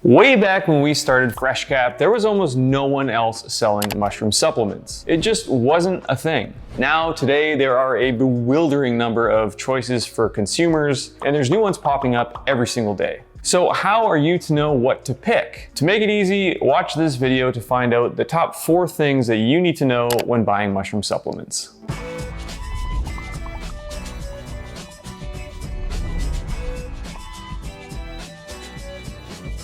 Way back when we started FreshCap, there was almost no one else selling mushroom supplements. It just wasn't a thing. Now, today, there are a bewildering number of choices for consumers, and there's new ones popping up every single day. So how are you to know what to pick? To make it easy, watch this video to find out the top 4 things that you need to know when buying mushroom supplements.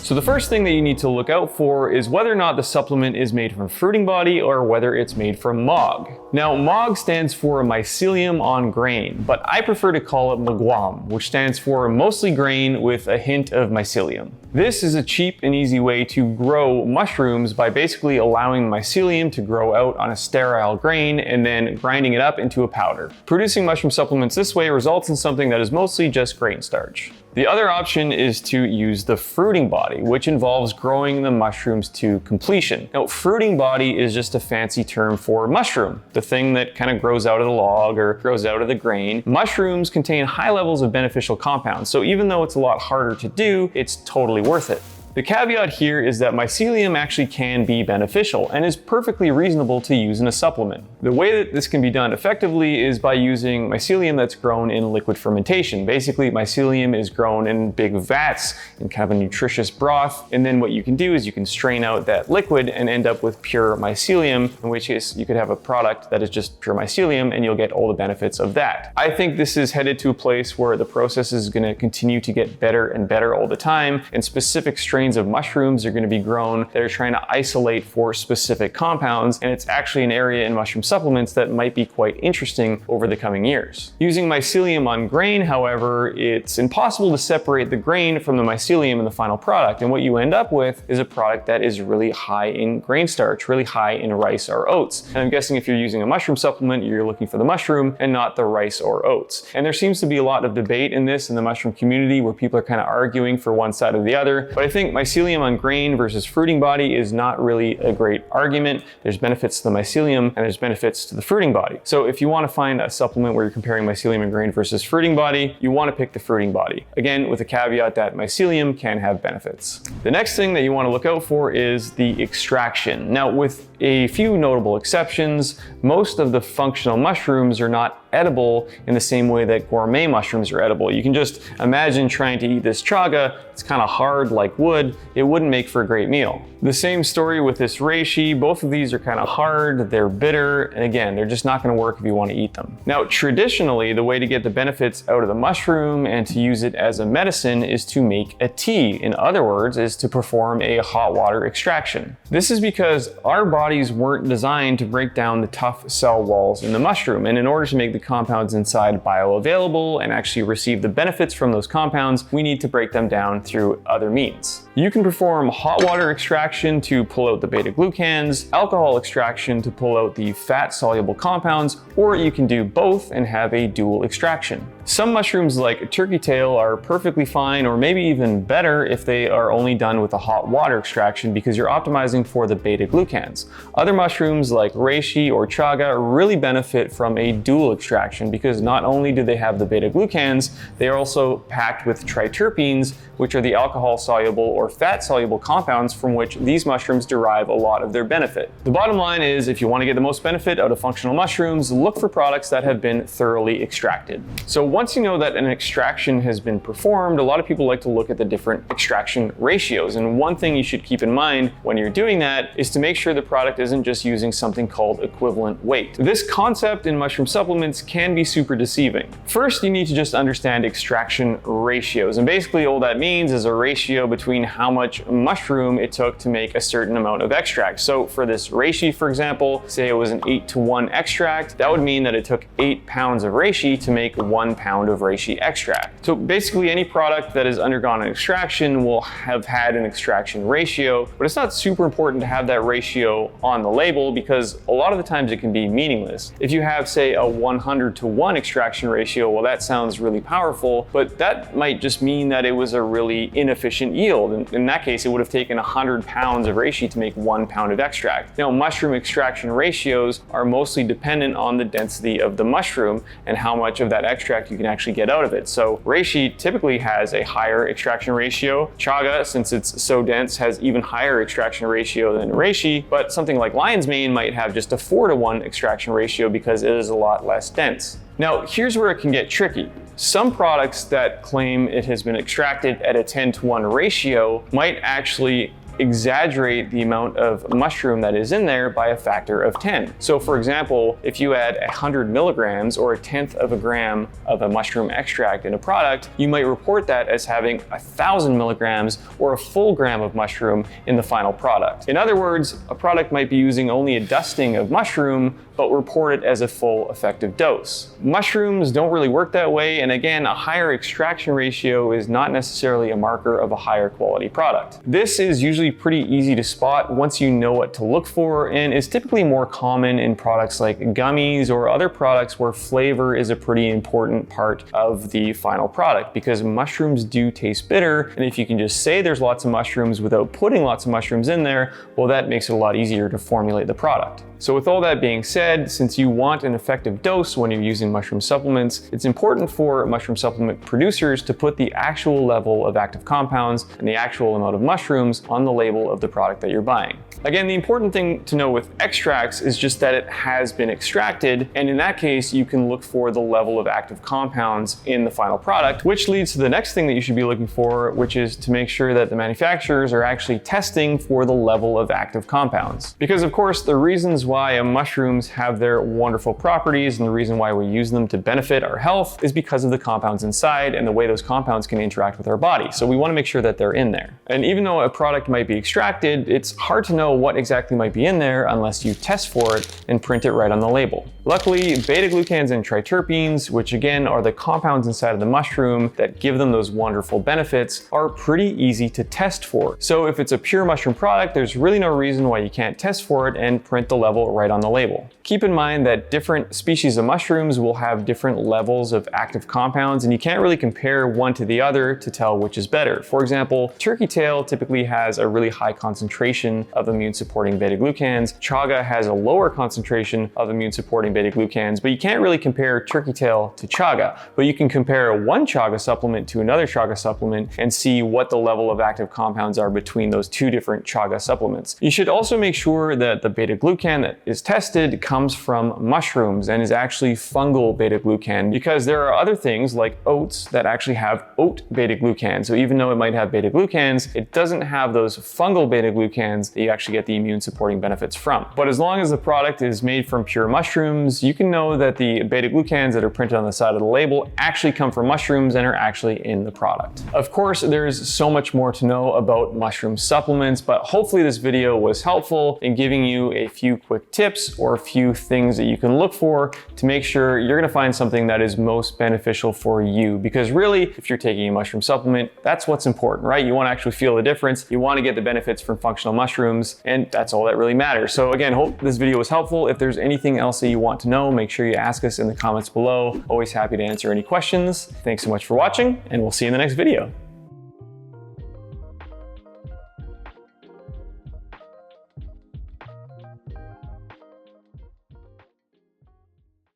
So the first thing that you need to look out for is whether or not the supplement is made from fruiting body or whether it's made from MOG. Now, MOG stands for mycelium on grain, but I prefer to call it MOGWAM, which stands for mostly grain with a hint of mycelium. This is a cheap and easy way to grow mushrooms by basically allowing mycelium to grow out on a sterile grain and then grinding it up into a powder. Producing mushroom supplements this way results in something that is mostly just grain starch. The other option is to use the fruiting body, which involves growing the mushrooms to completion. Now, fruiting body is just a fancy term for mushroom, the thing that kind of grows out of the log or grows out of the grain. Mushrooms contain high levels of beneficial compounds, so even though it's a lot harder to do, it's totally worth it. The caveat here is that mycelium actually can be beneficial and is perfectly reasonable to use in a supplement. The way that this can be done effectively is by using mycelium that's grown in liquid fermentation. Basically, mycelium is grown in big vats in kind of a nutritious broth, and then what you can do is you can strain out that liquid and end up with pure mycelium, in which case you could have a product that is just pure mycelium and you'll get all the benefits of that. I think this is headed to a place where the process is going to continue to get better and better all the time, and specific strains of mushrooms are going to be grown that are trying to isolate for specific compounds, and it's actually an area in mushroom supplements that might be quite interesting over the coming years. Using mycelium on grain, however, it's impossible to separate the grain from the mycelium in the final product, and what you end up with is a product that is really high in grain starch, really high in rice or oats. And I'm guessing if you're using a mushroom supplement, you're looking for the mushroom and not the rice or oats. And there seems to be a lot of debate in this in the mushroom community where people are kind of arguing for one side or the other, but I think mycelium on grain versus fruiting body is not really a great argument. There's benefits to the mycelium and there's benefits to the fruiting body. So if you want to find a supplement where you're comparing mycelium and grain versus fruiting body, you want to pick the fruiting body. Again, with the caveat that mycelium can have benefits. The next thing that you want to look out for is the extraction. Now, with a few notable exceptions, most of the functional mushrooms are not edible in the same way that gourmet mushrooms are edible. You can just imagine trying to eat this chaga. It's kind of hard like wood. It wouldn't make for a great meal. The same story with this reishi. Both of these are kind of hard, they're bitter, and again, they're just not going to work if you want to eat them. Now, traditionally, the way to get the benefits out of the mushroom and to use it as a medicine is to make a tea. In other words, is to perform a hot water extraction. This is because our bodies weren't designed to break down the tough cell walls in the mushroom, and in order to make the compounds inside bioavailable and actually receive the benefits from those compounds, we need to break them down through other means. You can perform hot water extraction to pull out the beta-glucans, alcohol extraction to pull out the fat-soluble compounds, or you can do both and have a dual extraction. Some mushrooms like turkey tail are perfectly fine, or maybe even better if they are only done with a hot water extraction because you're optimizing for the beta-glucans. Other mushrooms like reishi or chaga really benefit from a dual extraction because not only do they have the beta-glucans, they are also packed with triterpenes, which are the alcohol-soluble or fat-soluble compounds from which these mushrooms derive a lot of their benefit. The bottom line is, if you want to get the most benefit out of functional mushrooms, look for products that have been thoroughly extracted. So once you know that an extraction has been performed, a lot of people like to look at the different extraction ratios. And one thing you should keep in mind when you're doing that is to make sure the product isn't just using something called equivalent weight. This concept in mushroom supplements can be super deceiving. First, you need to just understand extraction ratios. And basically all that means is a ratio between how much mushroom it took to make a certain amount of extract. So for this reishi, for example, say it was an 8-to-1 extract, that would mean that it took 8 pounds of reishi to make 1 pound of reishi extract. So basically any product that has undergone an extraction will have had an extraction ratio, but it's not super important to have that ratio on the label because a lot of the times it can be meaningless. If you have, say, a 100-to-1 extraction ratio, well, that sounds really powerful, but that might just mean that it was a really inefficient yield. in that case, it would have taken 100 pounds of reishi to make 1 pound of extract. Now, mushroom extraction ratios are mostly dependent on the density of the mushroom and how much of that extract you can actually get out of it. So reishi typically has a higher extraction ratio. Chaga, since it's so dense, has even higher extraction ratio than reishi, but something like lion's mane might have just a 4-to-1 extraction ratio because it is a lot less dense. Now, here's where it can get tricky. Some products that claim it has been extracted at a 10-to-1 ratio might actually exaggerate the amount of mushroom that is in there by a factor of 10. So for example, if you add 100 milligrams or 1/10 of a gram of a mushroom extract in a product, you might report that as having 1,000 milligrams or a full gram of mushroom in the final product. In other words, a product might be using only a dusting of mushroom, but report it as a full effective dose. Mushrooms don't really work that way, and again, a higher extraction ratio is not necessarily a marker of a higher quality product. This is usually pretty easy to spot once you know what to look for, and is typically more common in products like gummies or other products where flavor is a pretty important part of the final product, because mushrooms do taste bitter, and if you can just say there's lots of mushrooms without putting lots of mushrooms in there, well, that makes it a lot easier to formulate the product. So with all that being said, since you want an effective dose when you're using mushroom supplements, it's important for mushroom supplement producers to put the actual level of active compounds and the actual amount of mushrooms on the label of the product that you're buying. Again, the important thing to know with extracts is just that it has been extracted, and in that case, you can look for the level of active compounds in the final product, which leads to the next thing that you should be looking for, which is to make sure that the manufacturers are actually testing for the level of active compounds. Because of course, the reasons why mushrooms have their wonderful properties and the reason why we use them to benefit our health is because of the compounds inside and the way those compounds can interact with our body. So we want to make sure that they're in there. And even though a product might be extracted, it's hard to know what exactly might be in there unless you test for it and print it right on the label. Luckily, beta-glucans and triterpenes, which again are the compounds inside of the mushroom that give them those wonderful benefits, are pretty easy to test for. So if it's a pure mushroom product, there's really no reason why you can't test for it and print the level right on the label. Keep in mind that different species of mushrooms will have different levels of active compounds, and you can't really compare one to the other to tell which is better. For example, turkey tail typically has a really high concentration of immune-supporting beta-glucans. Chaga has a lower concentration of immune-supporting beta-glucans, but you can't really compare turkey tail to chaga. But you can compare one chaga supplement to another chaga supplement and see what the level of active compounds are between those two different chaga supplements. You should also make sure that the beta-glucan that is tested comes from mushrooms and is actually fungal beta-glucan, because there are other things like oats that actually have oat beta-glucan. So even though it might have beta-glucans, it doesn't have those fungal beta-glucans that you actually get the immune supporting benefits from. But as long as the product is made from pure mushrooms, you can know that the beta-glucans that are printed on the side of the label actually come from mushrooms and are actually in the product. Of course, there's so much more to know about mushroom supplements, but hopefully this video was helpful in giving you a few quick tips or a few things that you can look for to make sure you're going to find something that is most beneficial for you. Because really, if you're taking a mushroom supplement, that's what's important, right? You want to actually feel the difference. You want to get the benefits from functional mushrooms, and that's all that really matters. So again, hope this video was helpful. If there's anything else that you want to know, make sure you ask us in the comments below. Always happy to answer any questions. Thanks so much for watching, and we'll see you in the next video.